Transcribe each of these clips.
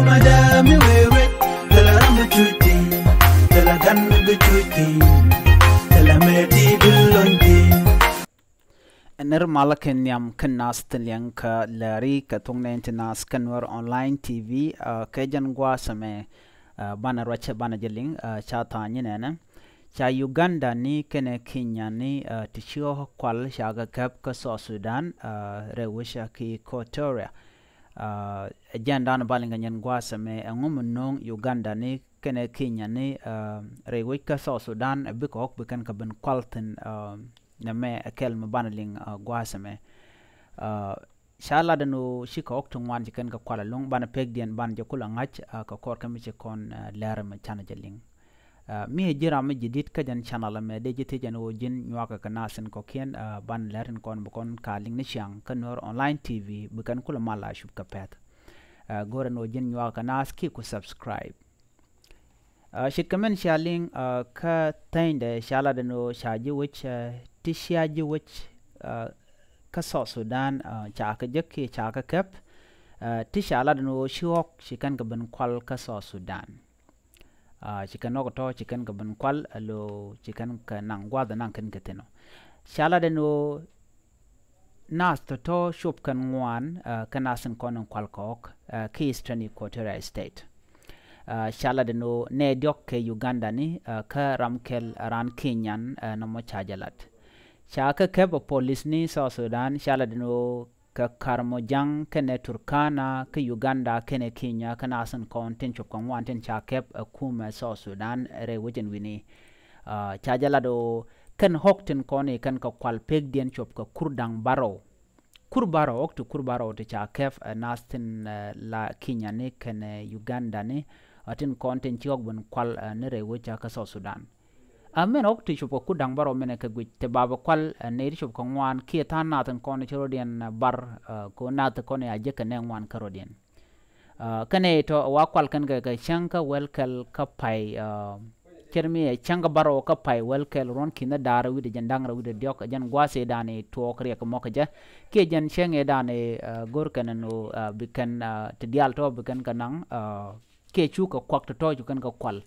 madami wewe tala ramu chuti tala gan chuti tala meti dulonti نر مالكن يام كناس تلين كلاري كتونين تناس كنور أونلاين تي في كجن قواسمه بانا رچ بانا جلين شاتاني نانا شا يوغندا ني كنه كينيا ني تشيو كوال شاغا كاب كسو سودان روشا كي كوتوريا جان دان بالين نين قواسمه ngum nong يوغندا ني كنه كينيا ني روي كسو سودان بكوك بكن كبن كوالتن نما أكل مبانلين قواسمه شالا دنو شيكا وقتون وان جكن كقوالا لون بانا بيك ديان بان جكولا نغاج كقور كميشي كون لارم چانا جلين ميه جيرام جديد كجن channel me ديجي جنو جن نواكا كناسن كوكين بان لارن كون بكون كالين نشيان كنور online TV بكن كولا مالا شوب كبات غورن وجن نواكا ناس كيكو subscribe شيد كمان شالين كتين ده شالا دنو شاجي وچ تشياجي وچ كسو سودان چاكا جكي چاكا كب تشالا دنو شوك شكن كبن كوال كسو سودان شكن نوكتو شكن كبن كوال لو شكن كنانغوا دنان كن كتنو شالا دنو ناس تتو شوب كن وان كناسن كونن كوال كوك كيسترني كوتوريا ستيت شالا دنو نيديوك كي يوغندا ني كرامكل ران كينيان نمو چاجلات شاكا كب بوليس ني سو سودان شالا دنو كارموجان كنه تركانا كيوغندا كنه كينيا كناسن كونتين شوب كون وانتين شاكب كوم سو سودان ريوجن ويني چاجلا دو كن هوكتن كوني كن كوال بيك دين شوب كوردان بارو كوربارو وقت كوربارو تشاكب ناستن لا كينيا ني كنه يوغندا ني atin konten chiok bun kwal nere wecha ka so Sudan amen ok ti chupo kudang baro mene ka gwi te baba kwal ne ri chup ko ngwan ki ta na tan kon chorodian bar ko na ta kon ya je ka ne ngwan karodian kane to wa kwal kan ga chanka welkel ka pai kermi changa baro ka pai welkel ron kina dara wi de jandang ra wi de diok jan gwase dane to kriya ko mokaja ke jan chenge dane gor kanano bikan te dial to bikan kanang ke chu ka kwak to ju kan ka kwal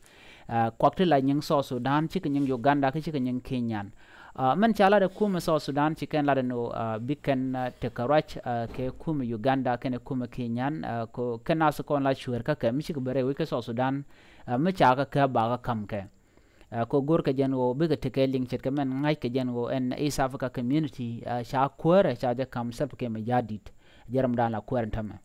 kwak te la nyang so Sudan chi ka nyang Uganda ka chi ka nyang Kenyan man chala de kuma so Sudan chi kan la no bikan te karach ke kuma Uganda ke ne kuma Kenyan ko kana so kon la shuer ka mi chi ka bare wi ka so Sudan mi cha ka ba ka kam ke ko gor ka jen wo bi ka te ke ling chet ka men ngai ka jen wo en East Africa community sha kwere cha de kam sap ke me jadit jaram dan la kwere tama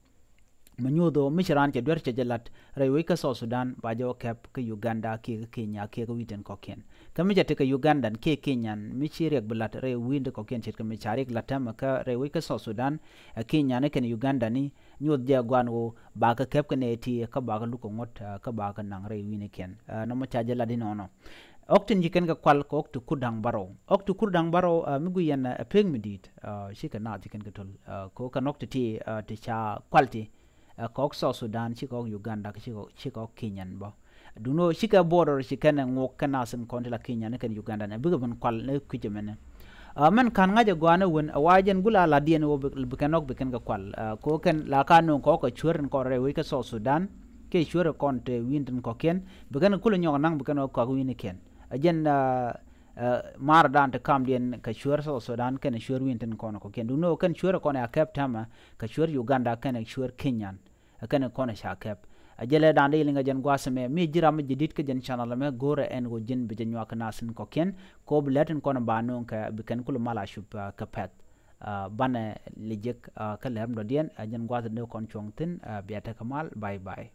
manyudo mishiran ke dwerche jelat rewe ka so Sudan ba jo kep ke Uganda ke Kenya ke witen koken kami jate ke Ugandan ke Kenyan michirek blat re wind koken chet ke micharik latam ka rewe ka so Sudan Kenya ne ken Uganda ni nyod je gwanwo ba ka kep ke ne ti ka ba ka luko ngot ka ba ka nang re wine ken no mo chaje ladino no oktin jiken ka kwal ko oktu kudang baro migu yen peng midit shika na jiken ka tol ko ka nokti ti ti cha kwalti kok so Sudan chiko Uganda chiko Kenyan bo duno chika border chikana ngok kana san kontela Kenya ne kan Uganda ne bigaban kwal ne kujemene man kan ngaja gwana won wajen gula la dien wo bikanok bikan ga kwal ko kan la kanu ko churen ko re wi ka so Sudan ke chure konte winten ko ken bikan kulo nyong nang bikan ko wini ken ajen mar dan te kam dien ka chure so Sudan ken chure winten ko ken duno kan chure ko ne akap tama ka chure Uganda ken chure Kenyan akane kona shakep ajele dande linga jan gwasame mi jira mi jidit ke jan channel me gore en go jin be jan waka nasin ko ken ko bletin kona banon ka bikan kul mala shup ka pet bane lijek ka lerm do dien jan gwasa ne kon chongtin biata kamal bye bye